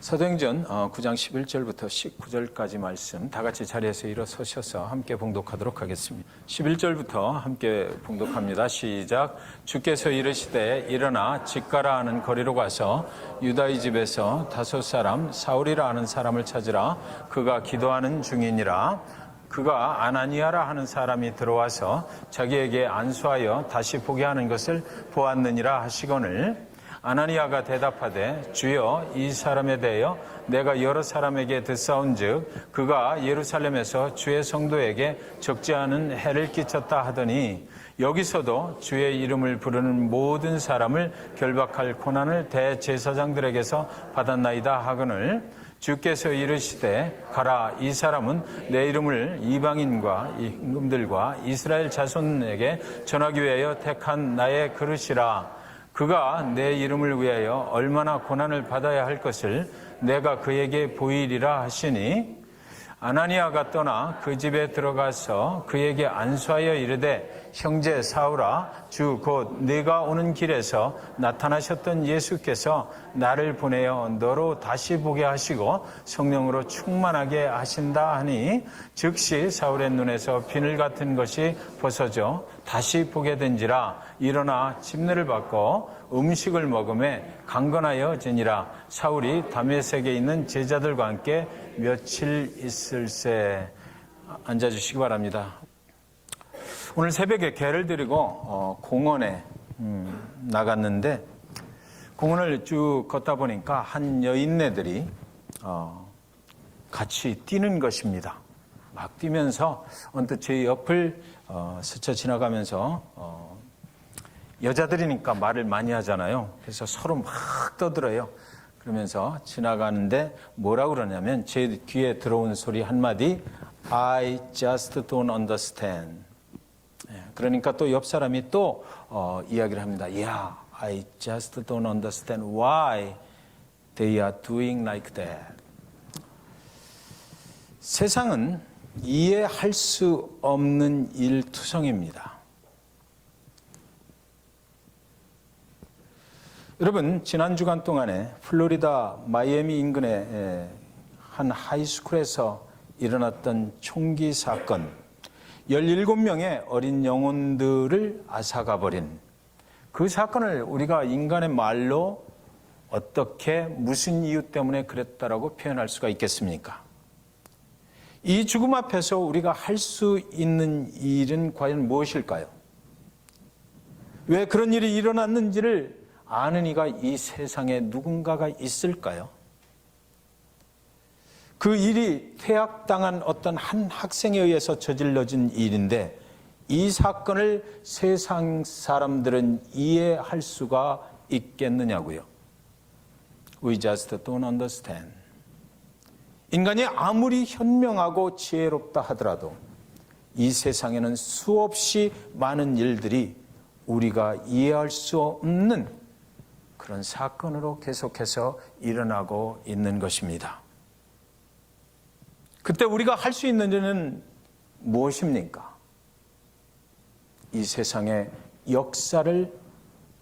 사도행전 9장 11절부터 19절까지 말씀 다 같이 자리에서 일어서셔서 함께 봉독하도록 하겠습니다. 11절부터 함께 봉독합니다. 시작. 주께서 이르시되 일어나 직가라 하는 거리로 가서 유다의 집에서 다섯 사람 사울이라 하는 사람을 찾으라. 그가 기도하는 중이니라. 그가 아나니아라 하는 사람이 들어와서 자기에게 안수하여 다시 보게 하는 것을 보았느니라 하시거늘 아나니아가 대답하되 주여 이 사람에 대하여 내가 여러 사람에게 듣사온즉 그가 예루살렘에서 주의 성도에게 적지 않은 해를 끼쳤다 하더니 여기서도 주의 이름을 부르는 모든 사람을 결박할 고난을 대제사장들에게서 받았나이다 하거늘 주께서 이르시되 가라 이 사람은 내 이름을 이방인과 임금들과 이스라엘 자손에게 전하기 위하여 택한 나의 그릇이라. 그가 내 이름을 위하여 얼마나 고난을 받아야 할 것을 내가 그에게 보이리라 하시니 아나니아가 떠나 그 집에 들어가서 그에게 안수하여 이르되 형제 사울아 주 곧 네가 오는 길에서 나타나셨던 예수께서 나를 보내어 너로 다시 보게 하시고 성령으로 충만하게 하신다 하니 즉시 사울의 눈에서 비늘 같은 것이 벗어져 다시 보게 된지라. 일어나 침례를 받고 음식을 먹음에 강건하여 지니라. 사울이 다메섹에 있는 제자들과 함께 며칠 있을새. 앉아주시기 바랍니다. 오늘 새벽에 개를 데리고 공원에 나갔는데 공원을 쭉 걷다 보니까 한 여인네들이 같이 뛰는 것입니다. 막 뛰면서 언뜻 제 옆을 스쳐 지나가면서 여자들이니까 말을 많이 하잖아요. 그래서 서로 막 떠들어요. 그러면서 지나가는데 뭐라고 그러냐면 제 귀에 들어온 소리 한마디 I just don't understand. 그러니까 또 옆 사람이 또 이야기를 합니다. Yeah, I just don't understand why they are doing like that. 세상은 이해할 수 없는 일투성입니다. 여러분, 지난 주간 동안에 플로리다 마이애미 인근의 한 하이스쿨에서 일어났던 총기 사건, 17명의 어린 영혼들을 앗아가버린 그 사건을 우리가 인간의 말로 어떻게 무슨 이유 때문에 그랬다라고 표현할 수가 있겠습니까? 이 죽음 앞에서 우리가 할 수 있는 일은 과연 무엇일까요? 왜 그런 일이 일어났는지를 아는 이가 이 세상에 누군가가 있을까요? 그 일이 퇴학당한 어떤 한 학생에 의해서 저질러진 일인데 이 사건을 세상 사람들은 이해할 수가 있겠느냐고요. We just don't understand. 인간이 아무리 현명하고 지혜롭다 하더라도 이 세상에는 수없이 많은 일들이 우리가 이해할 수 없는 그런 사건으로 계속해서 일어나고 있는 것입니다. 그때 우리가 할 수 있는 일은 무엇입니까? 이 세상의 역사를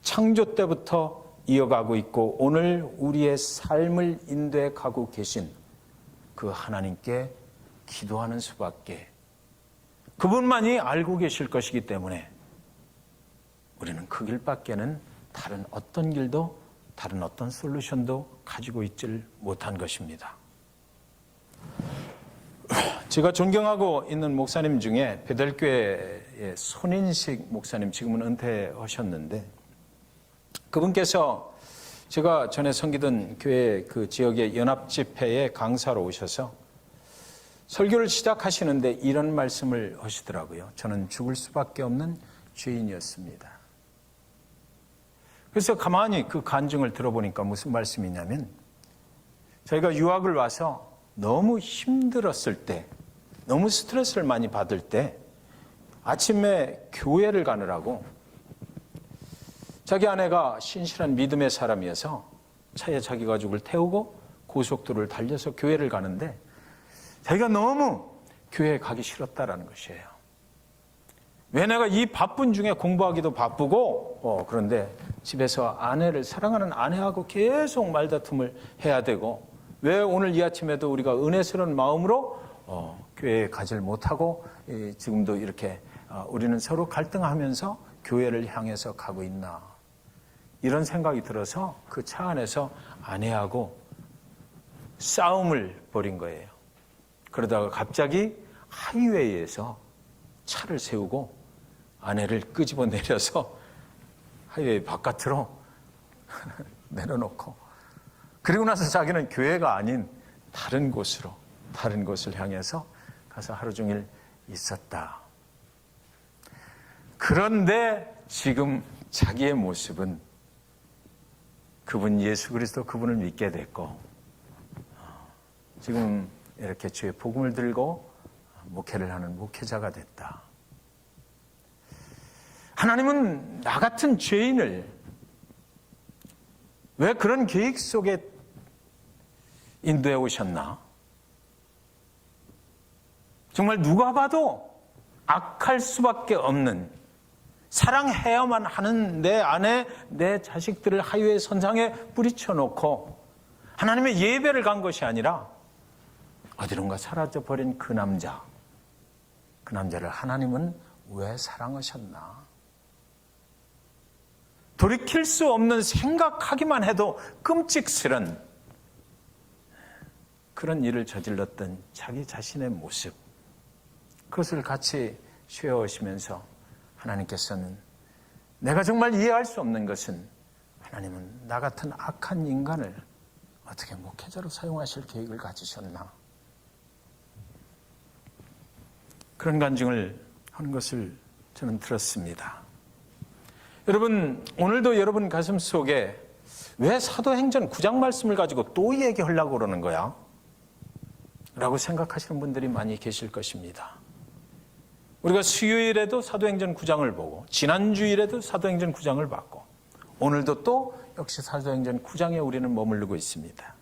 창조 때부터 이어가고 있고 오늘 우리의 삶을 인도해 가고 계신 그 하나님께 기도하는 수밖에, 그분만이 알고 계실 것이기 때문에 우리는 그 길밖에는 다른 어떤 길도 다른 어떤 솔루션도 가지고 있질 못한 것입니다. 제가 존경하고 있는 목사님 중에 베델교회의 손인식 목사님, 지금은 은퇴하셨는데 그분께서 제가 전에 섬기던 교회 그 지역의 연합집회에 강사로 오셔서 설교를 시작하시는데 이런 말씀을 하시더라고요. 저는 죽을 수밖에 없는 죄인이었습니다. 그래서 가만히 그 간증을 들어보니까 무슨 말씀이냐면 저희가 유학을 와서 너무 힘들었을 때, 너무 스트레스를 많이 받을 때 아침에 교회를 가느라고 자기 아내가 신실한 믿음의 사람이어서 차에 자기 가족을 태우고 고속도로를 달려서 교회를 가는데 자기가 너무 교회에 가기 싫었다라는 것이에요. 왜 내가 이 바쁜 중에 공부하기도 바쁘고 그런데 집에서 아내를 사랑하는 아내하고 계속 말다툼을 해야 되고 왜 오늘 이 아침에도 우리가 은혜스러운 마음으로 교회에 가지를 못하고 지금도 이렇게 우리는 서로 갈등하면서 교회를 향해서 가고 있나, 이런 생각이 들어서 그 차 안에서 아내하고 싸움을 벌인 거예요. 그러다가 갑자기 하이웨이에서 차를 세우고 아내를 끄집어 내려서 하이웨이 바깥으로 내려놓고, 그리고 나서 자기는 교회가 아닌 다른 곳을 향해서 가서 하루 종일 있었다. 그런데 지금 자기의 모습은 그분 예수 그리스도 그분을 믿게 됐고, 지금 이렇게 주의 복음을 들고 목회를 하는 목회자가 됐다. 하나님은 나 같은 죄인을 왜 그런 계획 속에 인도해 오셨나? 정말 누가 봐도 악할 수밖에 없는, 사랑해야만 하는 내 아내, 내 자식들을 하이웨이 선상에 뿌리쳐놓고 하나님의 예배를 간 것이 아니라 어디론가 사라져버린 그 남자를 하나님은 왜 사랑하셨나? 돌이킬 수 없는, 생각하기만 해도 끔찍스런 그런 일을 저질렀던 자기 자신의 모습, 그것을 같이 쉬어오시면서 하나님께서는, 내가 정말 이해할 수 없는 것은 하나님은 나 같은 악한 인간을 어떻게 목회자로 사용하실 계획을 가지셨나, 그런 간증을 하는 것을 저는 들었습니다. 여러분, 오늘도 여러분 가슴 속에 왜 사도행전 9장 말씀을 가지고 또 얘기하려고 그러는 거야? 라고 생각하시는 분들이 많이 계실 것입니다. 우리가 수요일에도 사도행전 9장을 보고, 지난주일에도 사도행전 9장을 봤고, 오늘도 또 역시 사도행전 9장에 우리는 머무르고 있습니다.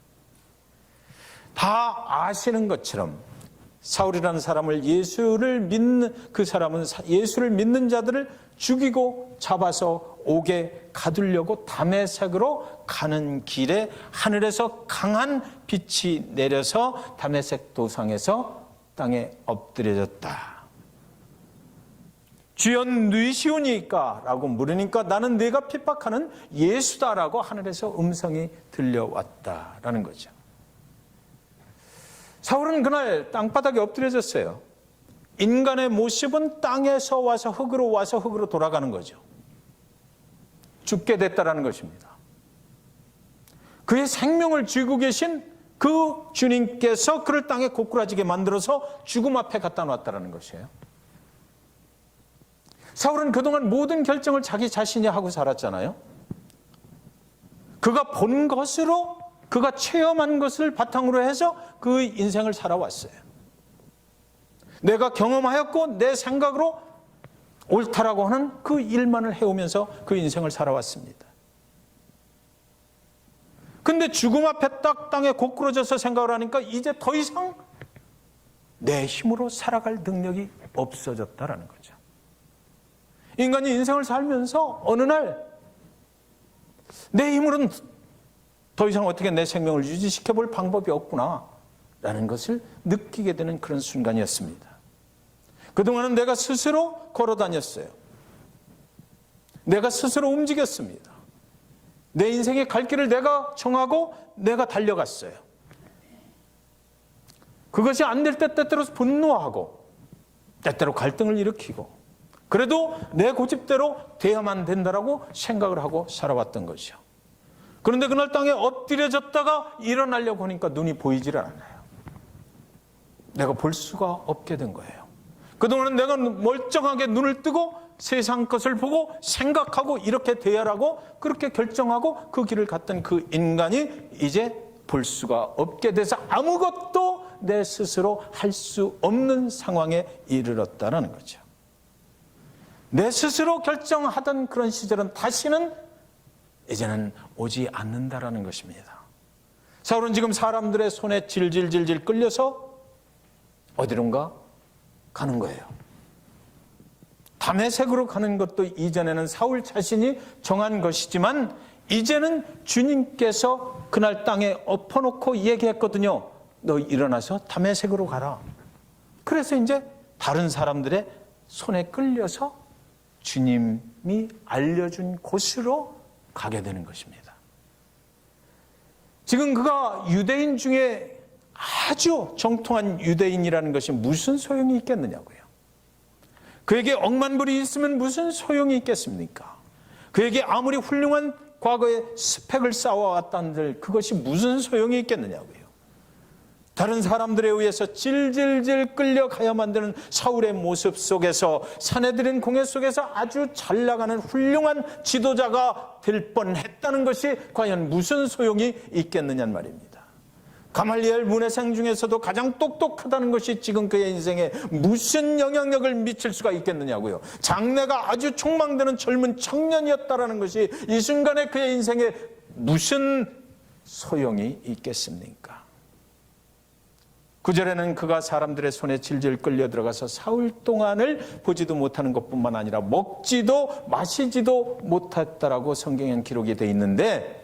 다 아시는 것처럼 사울이라는 사람을, 예수를 믿는 그 사람은 예수를 믿는 자들을 죽이고 잡아서 옥에 가두려고 다메섹으로 가는 길에 하늘에서 강한 빛이 내려서 다메섹 도상에서 땅에 엎드려졌다. 주여 누이시오니까? 라고 물으니까 나는 네가 핍박하는 예수다라고 하늘에서 음성이 들려왔다라는 거죠. 사울은 그날 땅바닥에 엎드려졌어요. 인간의 모습은 땅에서 와서 흙으로 돌아가는 거죠. 죽게 됐다라는 것입니다. 그의 생명을 쥐고 계신 그 주님께서 그를 땅에 고꾸라지게 만들어서 죽음 앞에 갖다 놨다라는 것이에요. 사울은 그동안 모든 결정을 자기 자신이 하고 살았잖아요. 그가 본 것으로, 그가 체험한 것을 바탕으로 해서 그 인생을 살아왔어요. 내가 경험하였고 내 생각으로 옳다라고 하는 그 일만을 해오면서 그 인생을 살아왔습니다. 근데 죽음 앞에 딱 땅에 고꾸라져서 생각을 하니까 이제 더 이상 내 힘으로 살아갈 능력이 없어졌다라는 거죠. 인간이 인생을 살면서 어느 날 내 힘으로는 더 이상 어떻게 내 생명을 유지시켜 볼 방법이 없구나 라는 것을 느끼게 되는 그런 순간이었습니다. 그동안은 내가 스스로 걸어 다녔어요. 내가 스스로 움직였습니다. 내 인생의 갈 길을 내가 정하고 내가 달려갔어요. 그것이 안 될 때 때때로 분노하고 때때로 갈등을 일으키고, 그래도 내 고집대로 돼야만 된다라고 생각을 하고 살아왔던 거죠. 그런데 그날 땅에 엎드려졌다가 일어나려고 하니까 눈이 보이질 않아요. 내가 볼 수가 없게 된 거예요. 그동안은 내가 멀쩡하게 눈을 뜨고 세상 것을 보고 생각하고 이렇게 돼야라고 그렇게 결정하고 그 길을 갔던 그 인간이 이제 볼 수가 없게 돼서 아무것도 내 스스로 할 수 없는 상황에 이르렀다는 거죠. 내 스스로 결정하던 그런 시절은 다시는 이제는 오지 않는다라는 것입니다. 사울은 지금 사람들의 손에 질질질질 끌려서 어디론가 가는 거예요. 다메섹으로 가는 것도 이전에는 사울 자신이 정한 것이지만 이제는 주님께서 그날 땅에 엎어놓고 얘기했거든요. 너 일어나서 다메섹으로 가라. 그래서 이제 다른 사람들의 손에 끌려서 주님이 알려준 곳으로 가게 되는 것입니다. 지금 그가 유대인 중에 아주 정통한 유대인이라는 것이 무슨 소용이 있겠느냐고요. 그에게 억만불이 있으면 무슨 소용이 있겠습니까? 그에게 아무리 훌륭한 과거에 스펙을 쌓아왔다는들 그것이 무슨 소용이 있겠느냐고요. 다른 사람들에 의해서 질질질 끌려가야만 되는 사울의 모습 속에서 사내들인 공회 속에서 아주 잘 나가는 훌륭한 지도자가 될 뻔했다는 것이 과연 무슨 소용이 있겠느냐는 말입니다. 가말리엘 문해생 중에서도 가장 똑똑하다는 것이 지금 그의 인생에 무슨 영향력을 미칠 수가 있겠느냐고요. 장래가 아주 촉망되는 젊은 청년이었다라는 것이 이 순간에 그의 인생에 무슨 소용이 있겠습니까? 9절에는 그가 사람들의 손에 질질 끌려 들어가서 사흘 동안을 보지도 못하는 것뿐만 아니라 먹지도 마시지도 못했다라고 성경엔 기록이 되어 있는데,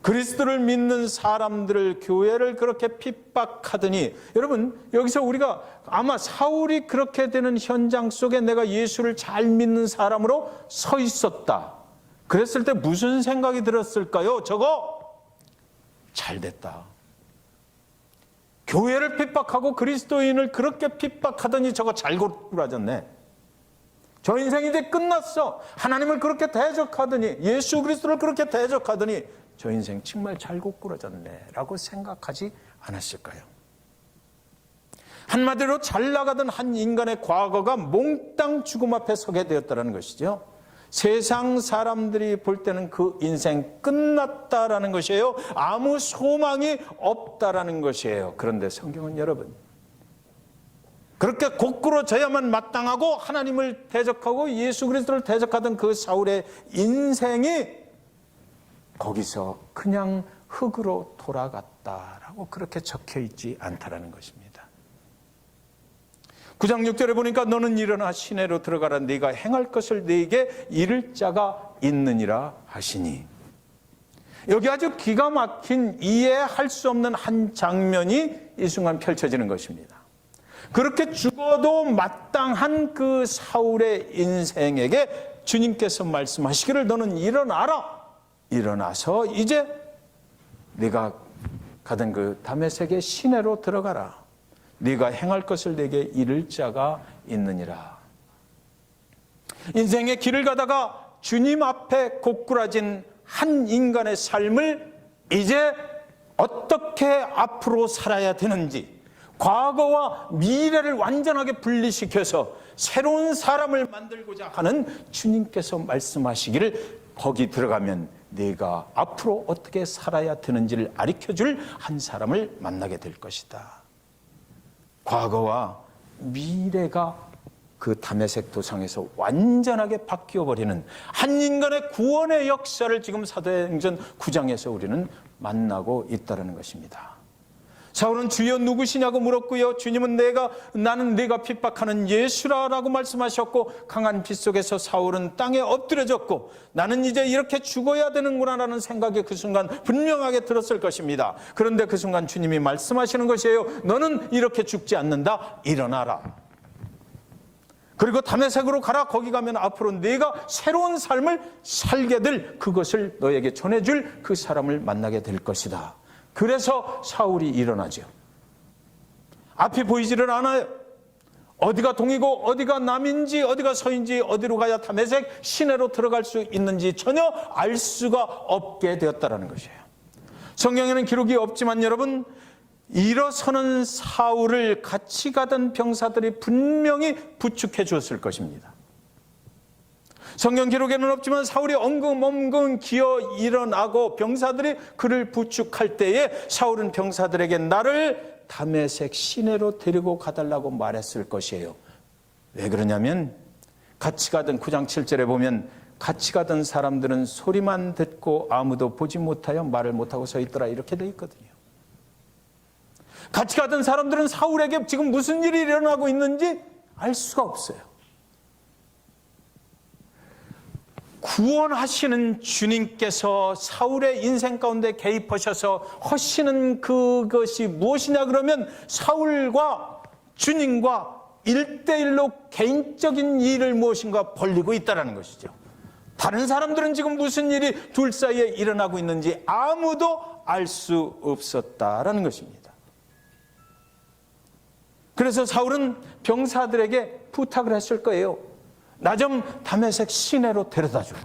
그리스도를 믿는 사람들을, 교회를 그렇게 핍박하더니, 여러분 여기서 우리가 아마 사울이 그렇게 되는 현장 속에 내가 예수를 잘 믿는 사람으로 서 있었다 그랬을 때 무슨 생각이 들었을까요? 저거 잘 됐다. 교회를 핍박하고 그리스도인을 그렇게 핍박하더니 저거 잘 고꾸라졌네. 저 인생이 이제 끝났어. 하나님을 그렇게 대적하더니, 예수 그리스도를 그렇게 대적하더니 저 인생 정말 잘 고꾸라졌네 라고 생각하지 않았을까요? 한마디로 잘 나가던 한 인간의 과거가 몽땅 죽음 앞에 서게 되었다는 것이죠. 세상 사람들이 볼 때는 그 인생 끝났다라는 것이에요. 아무 소망이 없다라는 것이에요. 그런데 성경은 여러분, 그렇게 고꾸라져야만 마땅하고 하나님을 대적하고 예수 그리스도를 대적하던 그 사울의 인생이 거기서 그냥 흙으로 돌아갔다라고 그렇게 적혀 있지 않다라는 것입니다. 9장 6절에 보니까 너는 일어나 시내로 들어가라. 네가 행할 것을 네게 이를 자가 있느니라 하시니, 여기 아주 기가 막힌 이해할 수 없는 한 장면이 이 순간 펼쳐지는 것입니다. 그렇게 죽어도 마땅한 그 사울의 인생에게 주님께서 말씀하시기를 너는 일어나라. 일어나서 이제 네가 가던 그 다메섹의 시내로 들어가라. 네가 행할 것을 내게 이를 자가 있느니라. 인생의 길을 가다가 주님 앞에 고꾸라진 한 인간의 삶을 이제 어떻게 앞으로 살아야 되는지, 과거와 미래를 완전하게 분리시켜서 새로운 사람을 만들고자 하는 주님께서 말씀하시기를 거기 들어가면 네가 앞으로 어떻게 살아야 되는지를 가르쳐줄 한 사람을 만나게 될 것이다. 과거와 미래가 그 다메섹 도상에서 완전하게 바뀌어버리는 한 인간의 구원의 역사를 지금 사도행전 9장에서 우리는 만나고 있다는 것입니다. 사울은 주여 누구시냐고 물었고요. 주님은 나는 네가 핍박하는 예수라라고 말씀하셨고, 강한 빛 속에서 사울은 땅에 엎드려졌고, 나는 이제 이렇게 죽어야 되는구나라는 생각이 그 순간 분명하게 들었을 것입니다. 그런데 그 순간 주님이 말씀하시는 것이에요. 너는 이렇게 죽지 않는다. 일어나라. 그리고 다메섹으로 가라. 거기 가면 앞으로 네가 새로운 삶을 살게 될, 그것을 너에게 전해줄 그 사람을 만나게 될 것이다. 그래서 사울이 일어나죠. 앞이 보이지를 않아요. 어디가 동이고 어디가 남인지, 어디가 서인지, 어디로 가야 다메섹 시내로 들어갈 수 있는지 전혀 알 수가 없게 되었다는 것이에요. 성경에는 기록이 없지만 여러분, 일어서는 사울을 같이 가던 병사들이 분명히 부축해 주었을 것입니다. 성경 기록에는 없지만 사울이 엉금엉금 기어 일어나고 병사들이 그를 부축할 때에 사울은 병사들에게 나를 다메섹 시내로 데리고 가달라고 말했을 것이에요. 왜 그러냐면 같이 가던 9장 7절에 보면 같이 가던 사람들은 소리만 듣고 아무도 보지 못하여 말을 못하고 서 있더라 이렇게 돼 있거든요. 같이 가던 사람들은 사울에게 지금 무슨 일이 일어나고 있는지 알 수가 없어요. 구원하시는 주님께서 사울의 인생 가운데 개입하셔서 하시는 그것이 무엇이냐 그러면 사울과 주님과 1대1로 개인적인 일을 무엇인가 벌리고 있다는 것이죠. 다른 사람들은 지금 무슨 일이 둘 사이에 일어나고 있는지 아무도 알 수 없었다라는 것입니다. 그래서 사울은 병사들에게 부탁을 했을 거예요. 나 좀 다메섹 시내로 데려다줘.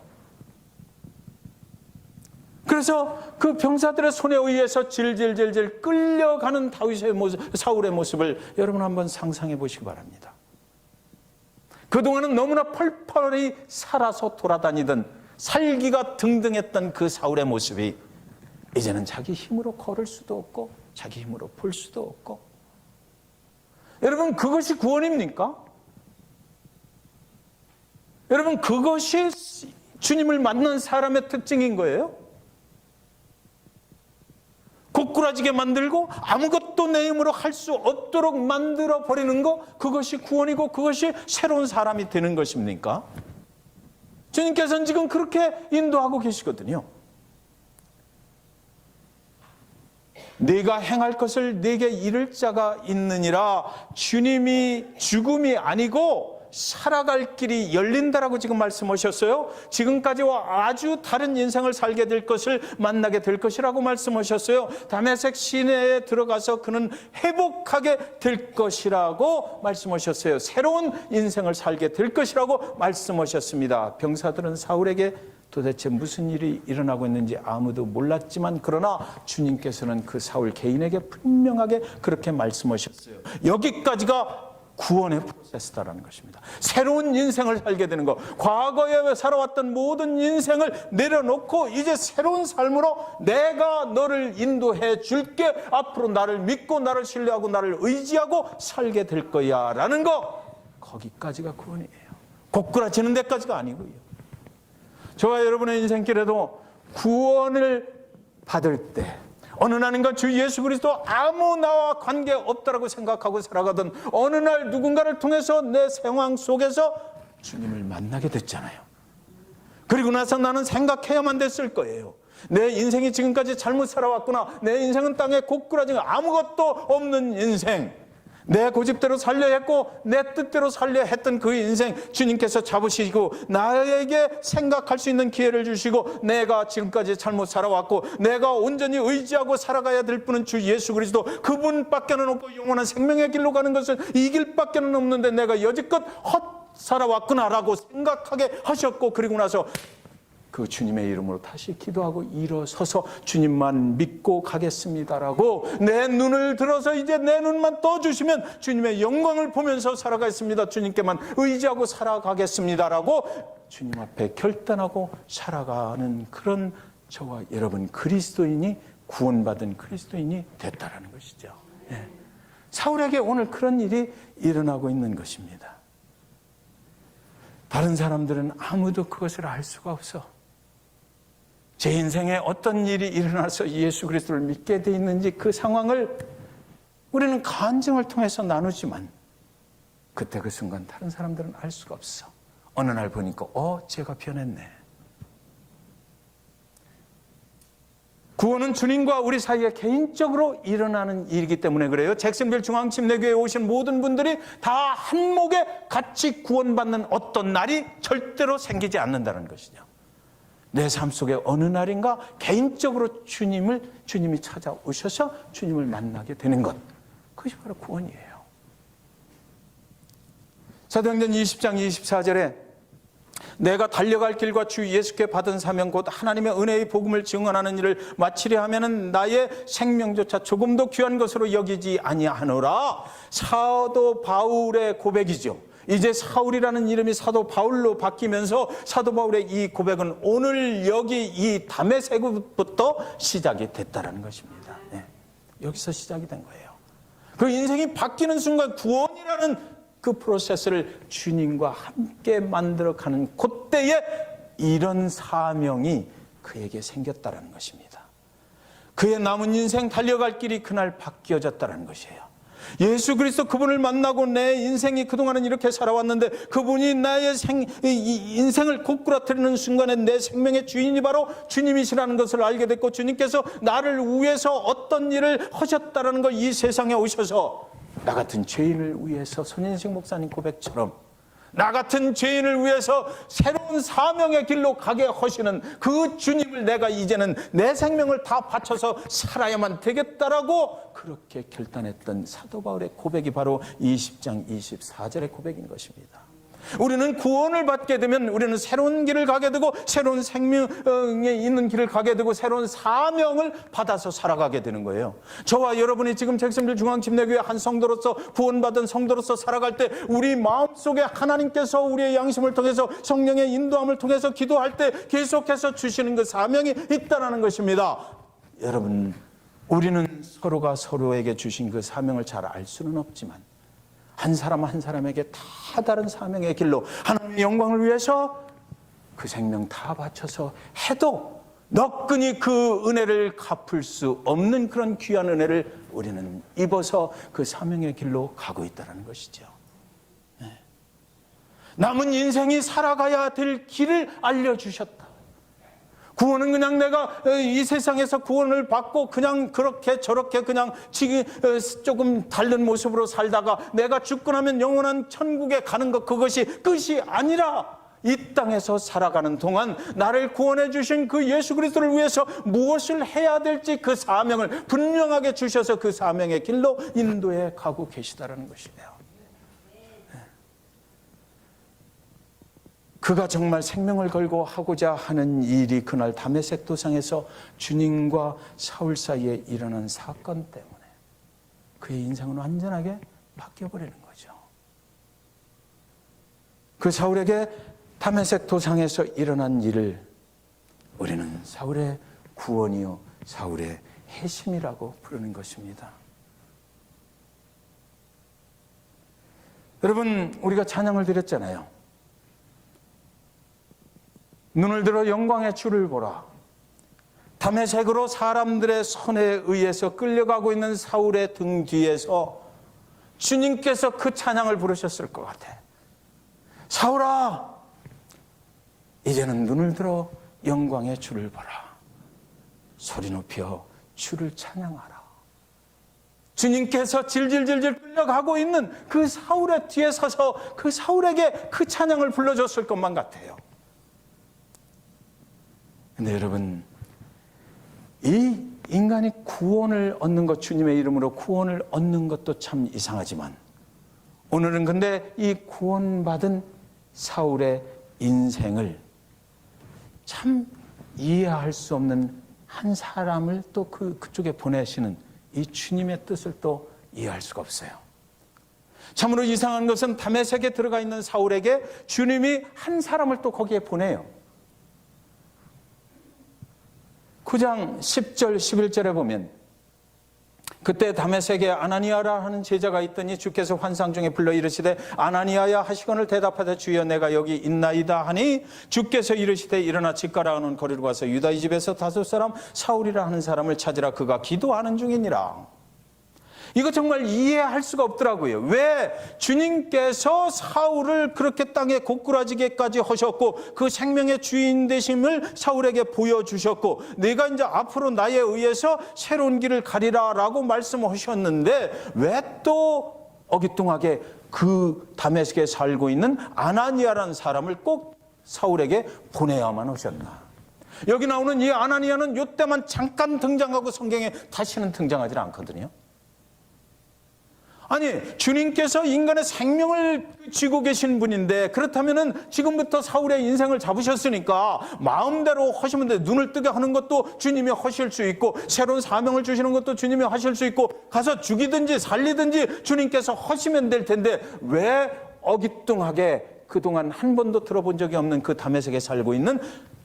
그래서 그 병사들의 손에 의해서 질질질질 끌려가는 다윗의 모습, 사울의 모습을 여러분 한번 상상해 보시기 바랍니다. 그동안은 너무나 펄펄이 살아서 돌아다니던 살기가 등등했던 그 사울의 모습이 이제는 자기 힘으로 걸을 수도 없고 자기 힘으로 볼 수도 없고. 여러분, 그것이 구원입니까? 여러분, 그것이 주님을 만난 사람의 특징인 거예요? 고꾸라지게 만들고 아무것도 내 힘으로 할 수 없도록 만들어 버리는 거, 그것이 구원이고 그것이 새로운 사람이 되는 것입니까? 주님께서는 지금 그렇게 인도하고 계시거든요. 네가 행할 것을 네게 이를 자가 있느니라. 주님이 죽음이 아니고 살아갈 길이 열린다라고 지금 말씀하셨어요. 지금까지와 아주 다른 인생을 살게 될 것을 만나게 될 것이라고 말씀하셨어요. 다메섹 시내에 들어가서 그는 회복하게 될 것이라고 말씀하셨어요. 새로운 인생을 살게 될 것이라고 말씀하셨습니다. 병사들은 사울에게 도대체 무슨 일이 일어나고 있는지 아무도 몰랐지만, 그러나 주님께서는 그 사울 개인에게 분명하게 그렇게 말씀하셨어요. 여기까지가 구원의 프로세스다라는 것입니다. 새로운 인생을 살게 되는 것, 과거에 살아왔던 모든 인생을 내려놓고 이제 새로운 삶으로 내가 너를 인도해 줄게, 앞으로 나를 믿고 나를 신뢰하고 나를 의지하고 살게 될 거야 라는 것, 거기까지가 구원이에요. 고꾸라지는 데까지가 아니고요. 저와 여러분의 인생길에도 구원을 받을 때 어느 날인가 주 예수 그리스도 아무 나와 관계없다라고 생각하고 살아가던 어느 날 누군가를 통해서 내 상황 속에서 주님을 만나게 됐잖아요. 그리고 나서 나는 생각해야만 됐을 거예요. 내 인생이 지금까지 잘못 살아왔구나. 내 인생은 땅에 고꾸라진 아무것도 없는 인생. 내 고집대로 살려 했고 내 뜻대로 살려 했던 그 인생 주님께서 잡으시고 나에게 생각할 수 있는 기회를 주시고, 내가 지금까지 잘못 살아왔고 내가 온전히 의지하고 살아가야 될 분은 주 예수 그리스도, 그분밖에는 없고 영원한 생명의 길로 가는 것은 이 길밖에는 없는데 내가 여지껏 헛 살아왔구나라고 생각하게 하셨고, 그리고 나서 그 주님의 이름으로 다시 기도하고 일어서서 주님만 믿고 가겠습니다라고 내 눈을 들어서 이제 내 눈만 떠주시면 주님의 영광을 보면서 살아가겠습니다, 주님께만 의지하고 살아가겠습니다라고 주님 앞에 결단하고 살아가는 그런 저와 여러분 그리스도인이, 구원받은 그리스도인이 됐다라는 것이죠. 예. 사울에게 오늘 그런 일이 일어나고 있는 것입니다. 다른 사람들은 아무도 그것을 알 수가 없어. 제 인생에 어떤 일이 일어나서 예수 그리스도를 믿게 돼 있는지 그 상황을 우리는 간증을 통해서 나누지만 그때 그 순간 다른 사람들은 알 수가 없어. 어느 날 보니까 제가 변했네. 구원은 주님과 우리 사이에 개인적으로 일어나는 일이기 때문에 그래요. 잭슨빌 중앙침례교회에 오신 모든 분들이 다 한목에 같이 구원받는 어떤 날이 절대로 생기지 않는다는 것이죠. 내 삶 속에 어느 날인가 개인적으로 주님이 찾아오셔서 주님을 만나게 되는 것, 그것이 바로 구원이에요. 사도행전 20장 24절에 내가 달려갈 길과 주 예수께 받은 사명 곧 하나님의 은혜의 복음을 증언하는 일을 마치려 하면은 나의 생명조차 조금도 귀한 것으로 여기지 아니하노라. 사도 바울의 고백이죠. 이제 사울이라는 이름이 사도 바울로 바뀌면서 사도 바울의 이 고백은 오늘 여기 이 다메섹부터 시작이 됐다는 것입니다. 네. 여기서 시작이 된 거예요. 그 인생이 바뀌는 순간 구원이라는 그 프로세스를 주님과 함께 만들어가는 그때에 이런 사명이 그에게 생겼다는 것입니다. 그의 남은 인생 달려갈 길이 그날 바뀌어졌다는 것이에요. 예수 그리스도 그분을 만나고 내 인생이 그동안은 이렇게 살아왔는데 그분이 나의 인생을 고꾸라뜨리는 순간에 내 생명의 주인이 바로 주님이시라는 것을 알게 됐고, 주님께서 나를 위해서 어떤 일을 하셨다는 걸, 이 세상에 오셔서 나 같은 죄인을 위해서 손인식 목사님 고백처럼 나 같은 죄인을 위해서 새로운 사명의 길로 가게 하시는 그 주님을 내가 이제는 내 생명을 다 바쳐서 살아야만 되겠다라고 그렇게 결단했던 사도 바울의 고백이 바로 20장 24절의 고백인 것입니다. 우리는 구원을 받게 되면 우리는 새로운 길을 가게 되고 새로운 생명에 있는 길을 가게 되고 새로운 사명을 받아서 살아가게 되는 거예요. 저와 여러분이 지금 잭슨빌 중앙침례교회 한 성도로서, 구원받은 성도로서 살아갈 때 우리 마음속에 하나님께서 우리의 양심을 통해서 성령의 인도함을 통해서 기도할 때 계속해서 주시는 그 사명이 있다는 것입니다. 여러분, 우리는 서로가 서로에게 주신 그 사명을 잘 알 수는 없지만 한 사람 한 사람에게 다 다른 사명의 길로 하나님의 영광을 위해서 그 생명 다 바쳐서 해도 너끈히 그 은혜를 갚을 수 없는 그런 귀한 은혜를 우리는 입어서 그 사명의 길로 가고 있다는 것이죠. 남은 인생이 살아가야 될 길을 알려주셨다. 구원은 그냥 내가 이 세상에서 구원을 받고 그냥 그렇게 저렇게 그냥 조금 다른 모습으로 살다가 내가 죽고 나면 영원한 천국에 가는 것, 그것이 끝이 아니라 이 땅에서 살아가는 동안 나를 구원해 주신 그 예수 그리스도를 위해서 무엇을 해야 될지 그 사명을 분명하게 주셔서 그 사명의 길로 인도해 가고 계시다는 것이에요. 그가 정말 생명을 걸고 하고자 하는 일이 그날 다메섹 도상에서 주님과 사울 사이에 일어난 사건 때문에 그의 인생은 완전하게 바뀌어버리는 거죠. 그 사울에게 다메섹 도상에서 일어난 일을 우리는 사울의 구원이요 사울의 회심이라고 부르는 것입니다. 여러분, 우리가 찬양을 드렸잖아요. 눈을 들어 영광의 주를 보라. 다메섹으로 사람들의 손에 의해서 끌려가고 있는 사울의 등 뒤에서 주님께서 그 찬양을 부르셨을 것 같아. 사울아, 이제는 눈을 들어 영광의 주를 보라. 소리 높여 주를 찬양하라. 주님께서 질질질질 끌려가고 있는 그 사울의 뒤에 서서 그 사울에게 그 찬양을 불러줬을 것만 같아요. 근데 여러분, 이 인간이 구원을 얻는 것, 주님의 이름으로 구원을 얻는 것도 참 이상하지만 오늘은 근데 이 구원받은 사울의 인생을 참 이해할 수 없는 한 사람을 또 그쪽에 보내시는 이 주님의 뜻을 또 이해할 수가 없어요. 참으로 이상한 것은 다메섹에 들어가 있는 사울에게 주님이 한 사람을 또 거기에 보내요. 9장 10절 11절에 보면 그때 다메섹에 아나니아라 하는 제자가 있더니 주께서 환상 중에 불러 이르시되 아나니아야 하시거늘 대답하되 주여 내가 여기 있나이다 하니 주께서 이르시되 일어나 집 가라 하는 거리로 가서 유다의 집에서 다섯 사람 사울이라 하는 사람을 찾으라 그가 기도하는 중이니라. 이거 정말 이해할 수가 없더라고요. 왜 주님께서 사울을 그렇게 땅에 고꾸라지게까지 하셨고 그 생명의 주인 되심을 사울에게 보여주셨고 내가 이제 앞으로 나에 의해서 새로운 길을 가리라 라고 말씀하셨는데 왜 또 어기뚱하게 그 다메섹에 살고 있는 아나니아라는 사람을 꼭 사울에게 보내야만 하셨나. 여기 나오는 이 아나니아는 이때만 잠깐 등장하고 성경에 다시는 등장하지 않거든요. 아니, 주님께서 인간의 생명을 쥐고 계신 분인데 그렇다면은 지금부터 사울의 인생을 잡으셨으니까 마음대로 하시면 돼. 눈을 뜨게 하는 것도 주님이 하실 수 있고 새로운 사명을 주시는 것도 주님이 하실 수 있고 가서 죽이든지 살리든지 주님께서 하시면 될 텐데 왜 어기뚱하게 그동안 한 번도 들어본 적이 없는 그 다메섹에 살고 있는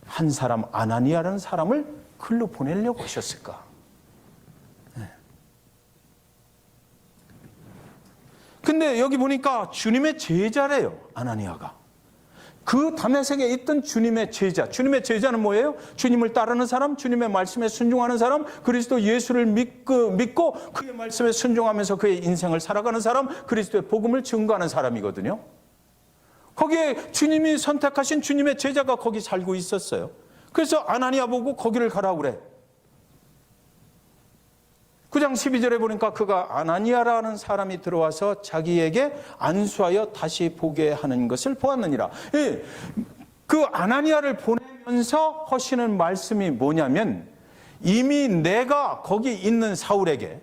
한 사람 아나니아라는 사람을 글로 보내려고 하셨을까? 근데 여기 보니까 주님의 제자래요, 아나니아가. 그 다메섹에 있던 주님의 제자, 주님의 제자는 뭐예요? 주님을 따르는 사람, 주님의 말씀에 순종하는 사람, 그리스도 예수를 믿고 그의 말씀에 순종하면서 그의 인생을 살아가는 사람, 그리스도의 복음을 증거하는 사람이거든요. 거기에 주님이 선택하신 주님의 제자가 거기 살고 있었어요. 그래서 아나니아 보고 거기를 가라고 그래. 9장 12절에 보니까 그가 아나니아라는 사람이 들어와서 자기에게 안수하여 다시 보게 하는 것을 보았느니라. 그 아나니아를 보내면서 하시는 말씀이 뭐냐면, 이미 내가 거기 있는 사울에게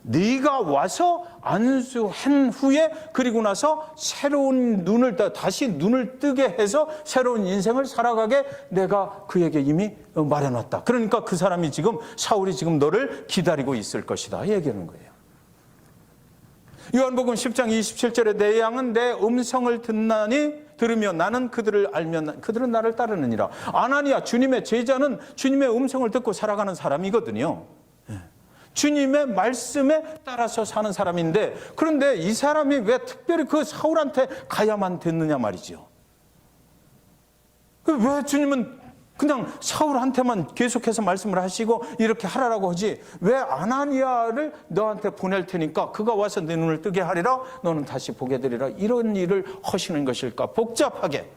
네가 와서 안수한 후에, 그리고 나서 새로운 다시 눈을 뜨게 해서 새로운 인생을 살아가게 내가 그에게 이미 마련했다. 그러니까 그 사람이 사울이 지금 너를 기다리고 있을 것이다 얘기하는 거예요. 요한복음 10장 27절에 내 양은 내 음성을 들으며 나는 그들을 알면 그들은 나를 따르느니라. 아나니아, 주님의 제자는 주님의 음성을 듣고 살아가는 사람이거든요. 주님의 말씀에 따라서 사는 사람인데, 그런데 이 사람이 왜 특별히 그 사울한테 가야만 됐느냐 말이죠. 왜 주님은 그냥 사울한테만 계속해서 말씀을 하시고 이렇게 하라고 하지, 왜 아나니아를 너한테 보낼 테니까 그가 와서 내 눈을 뜨게 하리라, 너는 다시 보게 되리라, 이런 일을 하시는 것일까? 복잡하게.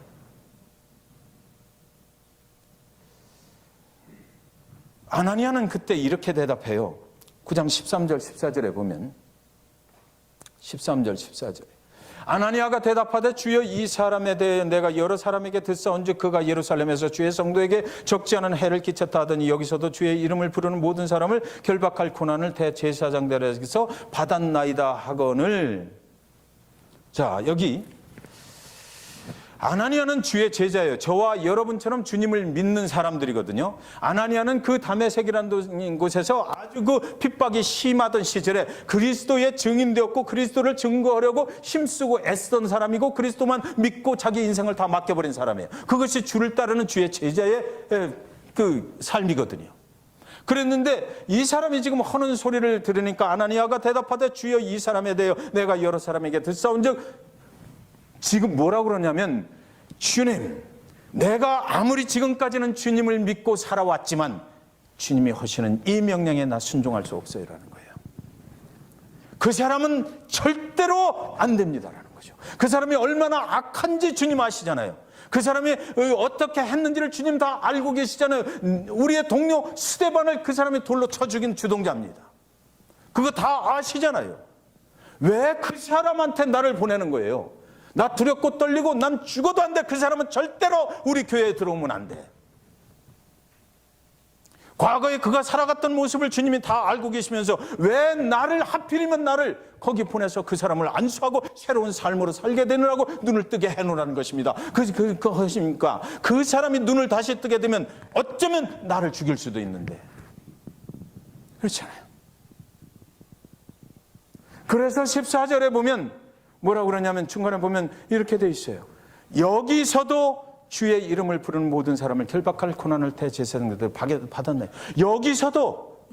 아나니아는 그때 이렇게 대답해요. 9장 13절 14절에 보면, 13절 14절에 아나니아가 대답하되 주여, 이 사람에 대해 내가 여러 사람에게 듣사온즉 그가 예루살렘에서 주의 성도에게 적지 않은 해를 끼쳤다 하더니 여기서도 주의 이름을 부르는 모든 사람을 결박할 고난을 대제사장들에게서 받았나이다 하거늘. 자, 여기 아나니아는 주의 제자예요. 저와 여러분처럼 주님을 믿는 사람들이거든요. 아나니아는 그 다메섹이라는 곳에서 아주 그 핍박이 심하던 시절에 그리스도의 증인되었고 그리스도를 증거하려고 힘쓰고 애쓰던 사람이고, 그리스도만 믿고 자기 인생을 다 맡겨버린 사람이에요. 그것이 주를 따르는 주의 제자의 그 삶이거든요. 그랬는데 이 사람이 지금 하는 소리를 들으니까 아나니아가 대답하되 주여, 이 사람에 대하여 내가 여러 사람에게 듣사온즉, 지금 뭐라고 그러냐면, 주님, 내가 아무리 지금까지는 주님을 믿고 살아왔지만 주님이 하시는 이 명령에 나 순종할 수 없어요라는 거예요. 그 사람은 절대로 안 됩니다라는 거죠. 그 사람이 얼마나 악한지 주님 아시잖아요. 그 사람이 어떻게 했는지를 주님 다 알고 계시잖아요. 우리의 동료 스데반을 그 사람이 돌로 쳐 죽인 주동자입니다. 그거 다 아시잖아요. 왜 그 사람한테 나를 보내는 거예요? 나 두렵고 떨리고 난 죽어도 안 돼. 그 사람은 절대로 우리 교회에 들어오면 안 돼. 과거에 그가 살아갔던 모습을 주님이 다 알고 계시면서 왜 나를, 하필이면 나를 거기 보내서 그 사람을 안수하고 새로운 삶으로 살게 되느라고 눈을 뜨게 해놓으라는 것입니다. 그것입니까? 그 사람이 눈을 다시 뜨게 되면 어쩌면 나를 죽일 수도 있는데. 그렇잖아요. 그래서 14절에 보면 뭐라고 그러냐면, 중간에 보면 이렇게 돼 있어요. 여기서도 주의 이름을 부르는 모든 사람을 결박할 고난을 대제사장들 받았네. 여기서도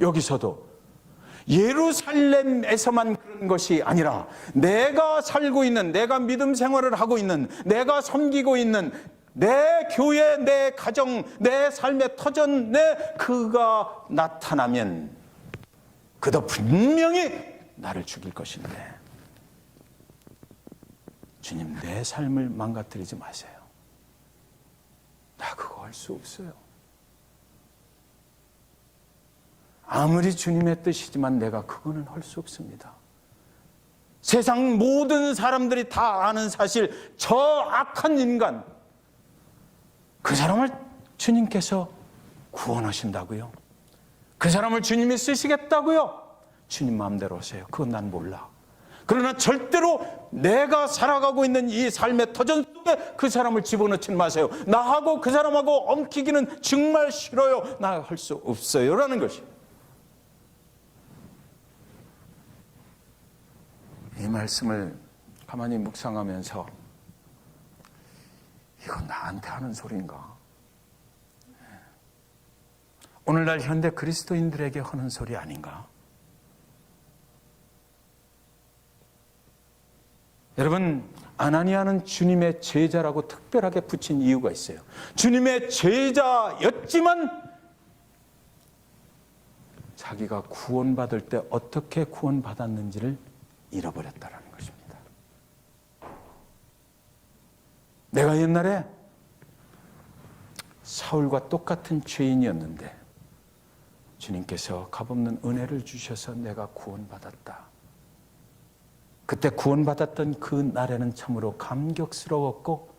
예루살렘에서만 그런 것이 아니라 내가 살고 있는, 내가 믿음 생활을 하고 있는, 내가 섬기고 있는 내 교회, 내 가정, 내 삶의 터전, 그가 나타나면 그도 분명히 나를 죽일 것인데, 주님, 내 삶을 망가뜨리지 마세요. 나 그거 할 수 없어요. 아무리 주님의 뜻이지만 내가 그거는 할 수 없습니다. 세상 모든 사람들이 다 아는 사실, 저 악한 인간, 그 사람을 주님께서 구원하신다고요? 그 사람을 주님이 쓰시겠다고요? 주님 마음대로 하세요. 그건 난 몰라. 그러나 절대로 내가 살아가고 있는 이 삶의 터전 속에 그 사람을 집어넣지 마세요. 나하고 그 사람하고 엉키기는 정말 싫어요. 나 할 수 없어요 라는 것이. 이 말씀을 가만히 묵상하면서 이건 나한테 하는 소리인가? 오늘날 현대 그리스도인들에게 하는 소리 아닌가? 여러분, 아나니아는 주님의 제자라고 특별하게 붙인 이유가 있어요. 주님의 제자였지만 자기가 구원받을 때 어떻게 구원받았는지를 잃어버렸다는 것입니다. 내가 옛날에 사울과 똑같은 죄인이었는데 주님께서 값없는 은혜를 주셔서 내가 구원받았다. 그때 구원받았던 그 날에는 참으로 감격스러웠고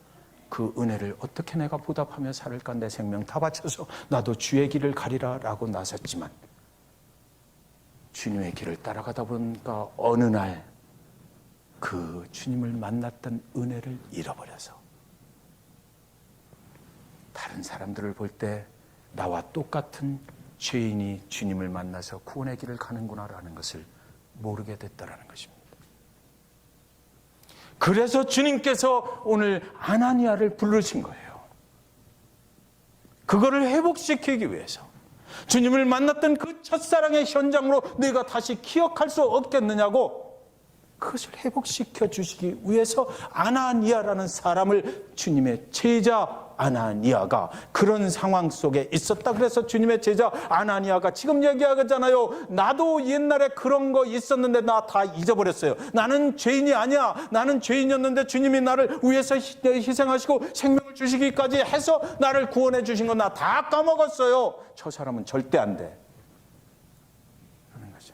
그 은혜를 어떻게 내가 보답하며 살을까, 내 생명 다 바쳐서 나도 주의 길을 가리라 라고 나섰지만 주님의 길을 따라가다 보니까 어느 날 그 주님을 만났던 은혜를 잃어버려서 다른 사람들을 볼 때 나와 똑같은 죄인이 주님을 만나서 구원의 길을 가는구나라는 것을 모르게 됐다라는 것입니다. 그래서 주님께서 오늘 아나니아를 부르신 거예요. 그거를 회복시키기 위해서. 주님을 만났던 그 첫사랑의 현장으로 네가 다시 기억할 수 없겠느냐고, 그것을 회복시켜 주시기 위해서 아나니아라는 사람을, 주님의 제자 아나니아가 그런 상황 속에 있었다. 그래서 주님의 제자 아나니아가 지금 얘기하잖아요. 나도 옛날에 그런 거 있었는데 나 다 잊어버렸어요. 나는 죄인이 아니야. 나는 죄인이었는데 주님이 나를 위해서 희생하시고 생명을 주시기까지 해서 나를 구원해 주신 거 나 다 까먹었어요. 저 사람은 절대 안 돼. 그러는 거죠.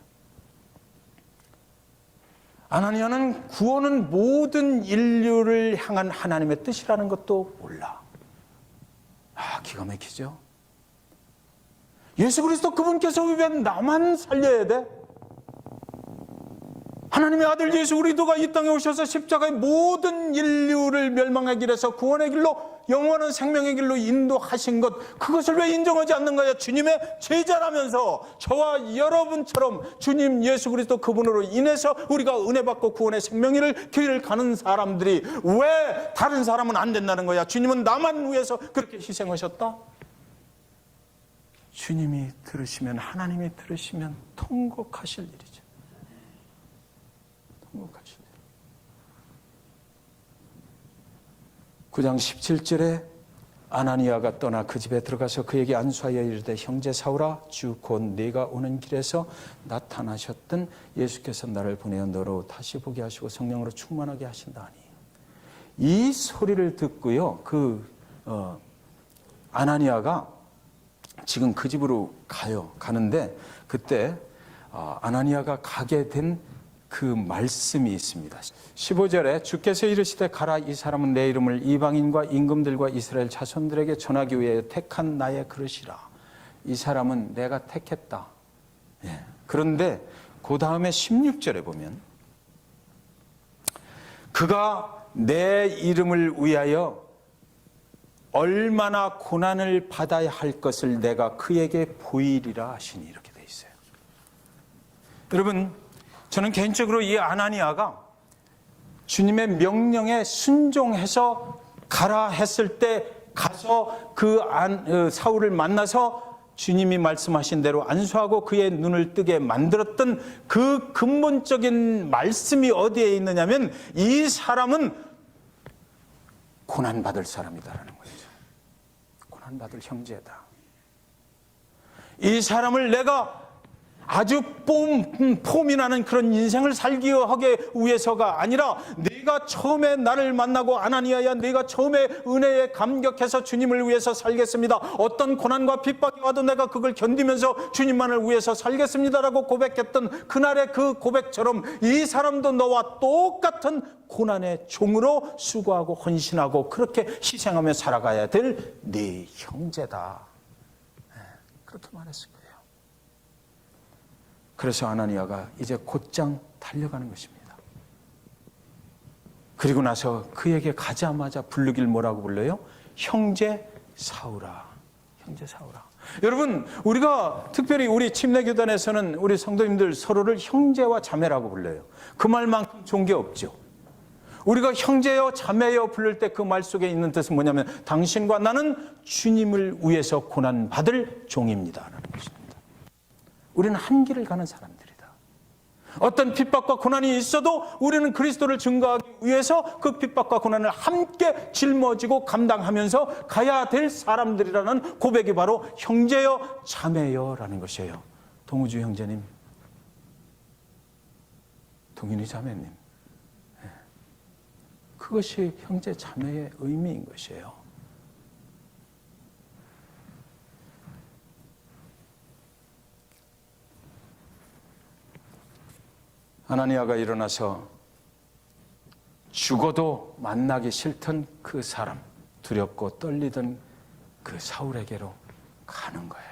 아나니아는 구원은 모든 인류를 향한 하나님의 뜻이라는 것도 몰라. 기가 막히죠. 예수 그리스도 그분께서 왜 나만 살려야 돼? 하나님의 아들 예수 그리스도가 이 땅에 오셔서 십자가의 모든 인류를 멸망의 길에서 구원의 길로, 영원한 생명의 길로 인도하신 것, 그것을 왜 인정하지 않는 거야? 주님의 제자라면서 저와 여러분처럼 주님 예수 그리스도 그분으로 인해서 우리가 은혜 받고 구원의 생명의 길을 가는 사람들이 왜 다른 사람은 안 된다는 거야? 주님은 나만 위해서 그렇게 희생하셨다? 주님이 들으시면, 하나님이 들으시면 통곡하실 일이죠. 통곡하실 일. 9장 17절에 아나니아가 떠나 그 집에 들어가서 그에게 안수하여 이르되, 형제 사울아, 주 곧 네가 오는 길에서 나타나셨던 예수께서 나를 보내어 너로 다시 보게 하시고 성령으로 충만하게 하신다 하니. 이 소리를 듣고요, 아나니아가 지금 그 집으로 가는데 그때 아나니아가 가게 된 그 말씀이 있습니다. 15절에 주께서 이르시되 가라, 이 사람은 내 이름을 이방인과 임금들과 이스라엘 자손들에게 전하기 위해 택한 나의 그릇이라. 이 사람은 내가 택했다. 그런데 그 다음에 16절에 보면 그가 내 이름을 위하여 얼마나 고난을 받아야 할 것을 내가 그에게 보이리라 하시니, 이렇게 돼 있어요. 여러분, 저는 개인적으로 이 아나니아가 주님의 명령에 순종해서 가라 했을 때 가서 사울을 만나서 주님이 말씀하신 대로 안수하고 그의 눈을 뜨게 만들었던 그 근본적인 말씀이 어디에 있느냐면, 이 사람은 고난받을 사람이다라는 거죠. 고난받을 형제다. 이 사람을 내가 아주 폼이 나는 그런 인생을 살기 위해서가 아니라, 네가 처음에 나를 만나고 아나니아야, 네가 처음에 은혜에 감격해서 주님을 위해서 살겠습니다. 어떤 고난과 핍박이 와도 내가 그걸 견디면서 주님만을 위해서 살겠습니다라고 고백했던 그날의 그 고백처럼 이 사람도 너와 똑같은 고난의 종으로 수고하고 헌신하고 그렇게 희생하며 살아가야 될 네 형제다. 그렇게 말했을 거예요. 그래서 아나니아가 이제 곧장 달려가는 것입니다. 그리고 나서 그에게 가자마자 부르길 뭐라고 불러요? 형제 사울아. 형제 사울아. 여러분, 우리가 특별히 우리 침례교단에서는 우리 성도님들 서로를 형제와 자매라고 불러요. 그 말만큼 좋은 게 없죠. 우리가 형제여 자매여 부를 때 그 말 속에 있는 뜻은 뭐냐면, 당신과 나는 주님을 위해서 고난받을 종입니다 라는 것입니다. 우리는 한 길을 가는 사람들이다. 어떤 핍박과 고난이 있어도 우리는 그리스도를 증거하기 위해서 그 핍박과 고난을 함께 짊어지고 감당하면서 가야 될 사람들이라는 고백이 바로 형제여 자매여라는 것이에요. 동우주 형제님, 동윤이 자매님, 그것이 형제 자매의 의미인 것이에요. 아나니아가 일어나서 죽어도 만나기 싫던 그 사람, 두렵고 떨리던 그 사울에게로 가는 거예요.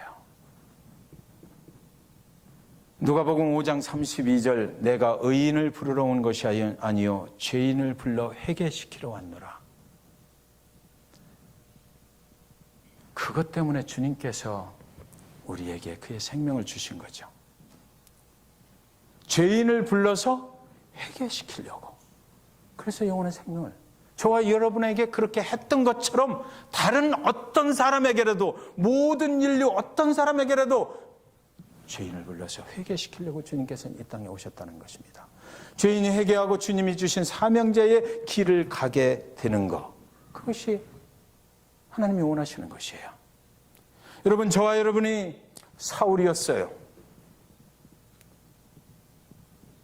누가복음 5장 32절, 내가 의인을 부르러 온 것이 아니요 죄인을 불러 회개시키러 왔노라. 그것 때문에 주님께서 우리에게 그의 생명을 주신 거죠. 죄인을 불러서 회개시키려고. 그래서 영원의 생명을, 저와 여러분에게 그렇게 했던 것처럼 다른 어떤 사람에게라도, 모든 인류 어떤 사람에게라도 죄인을 불러서 회개시키려고 주님께서는 이 땅에 오셨다는 것입니다. 죄인이 회개하고 주님이 주신 사명자의 길을 가게 되는 것, 그것이 하나님이 원하시는 것이에요. 여러분, 저와 여러분이 사울이었어요.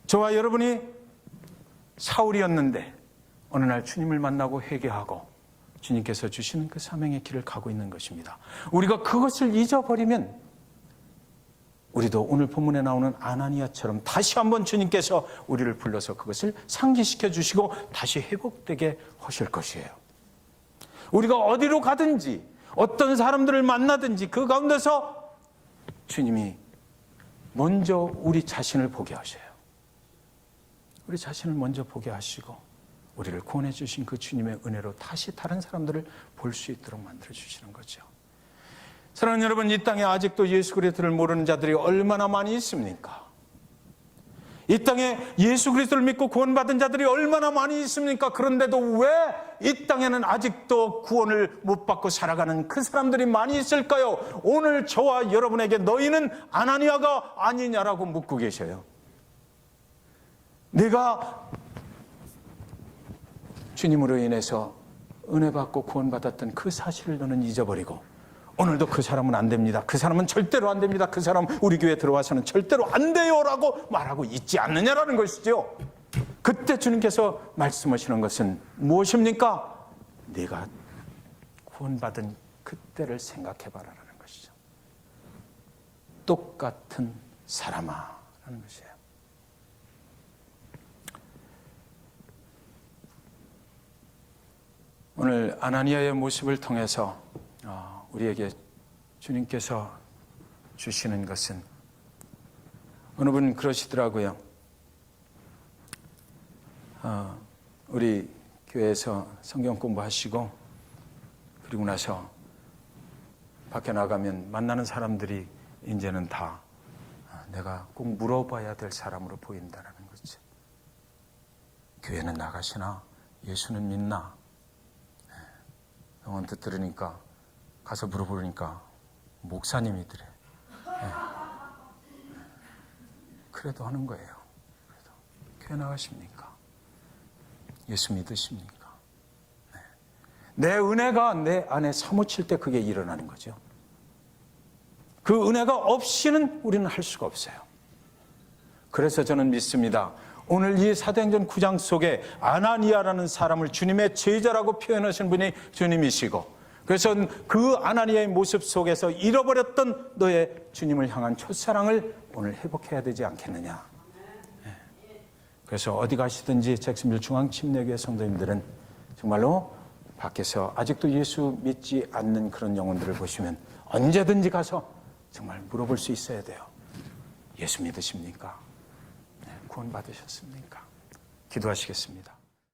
저와 여러분이 사울이었는데 어느 날 주님을 만나고 회개하고 주님께서 주시는 그 사명의 길을 가고 있는 것입니다. 우리가 그것을 잊어버리면 우리도 오늘 본문에 나오는 아나니아처럼 다시 한번 주님께서 우리를 불러서 그것을 상기시켜 주시고 다시 회복되게 하실 것이에요. 우리가 어디로 가든지 어떤 사람들을 만나든지 그 가운데서 주님이 먼저 우리 자신을 보게 하셔요. 우리 자신을 먼저 보게 하시고 우리를 구원해 주신 그 주님의 은혜로 다시 다른 사람들을 볼 수 있도록 만들어 주시는 거죠. 사랑하는 여러분, 이 땅에 아직도 예수 그리스도를 모르는 자들이 얼마나 많이 있습니까? 이 땅에 예수 그리스도를 믿고 구원받은 자들이 얼마나 많이 있습니까? 그런데도 왜 이 땅에는 아직도 구원을 못 받고 살아가는 그 사람들이 많이 있을까요? 오늘 저와 여러분에게 너희는 아나니아가 아니냐라고 묻고 계셔요. 내가 주님으로 인해서 은혜 받고 구원받았던 그 사실을 너는 잊어버리고 오늘도 그 사람은 안 됩니다. 그 사람은 절대로 안 됩니다. 그 사람 우리 교회에 들어와서는 절대로 안 돼요라고 말하고 있지 않느냐라는 것이죠. 그때 주님께서 말씀하시는 것은 무엇입니까? 네가 구원받은 그때를 생각해봐라라는 것이죠. 똑같은 사람아 라는 것이에요. 오늘 아나니아의 모습을 통해서 우리에게 주님께서 주시는 것은, 어느 분 그러시더라고요. 우리 교회에서 성경 공부하시고 그리고 나서 밖에 나가면 만나는 사람들이 이제는 다 내가 꼭 물어봐야 될 사람으로 보인다는 거죠. 교회는 나가시나? 예수는 믿나? 언뜻 들으니까, 가서 물어보니까 목사님이더래. 그래도 하는 거예요. 그래도 교회 나가십니까? 예수 믿으십니까? 내 은혜가 내 안에 사무칠 때 그게 일어나는 거죠. 그 은혜가 없이는 우리는 할 수가 없어요. 그래서 저는 믿습니다. 오늘 이 사도행전 9장 속에 아나니아라는 사람을 주님의 제자라고 표현하신 분이 주님이시고, 그래서 그 아나니아의 모습 속에서 잃어버렸던 너의 주님을 향한 첫사랑을 오늘 회복해야 되지 않겠느냐. 그래서 어디 가시든지 잭슨빌 중앙침례교회 성도님들은 정말로 밖에서 아직도 예수 믿지 않는 그런 영혼들을 보시면 언제든지 가서 정말 물어볼 수 있어야 돼요. 예수 믿으십니까? 구원 받으셨습니까? 기도하시겠습니다.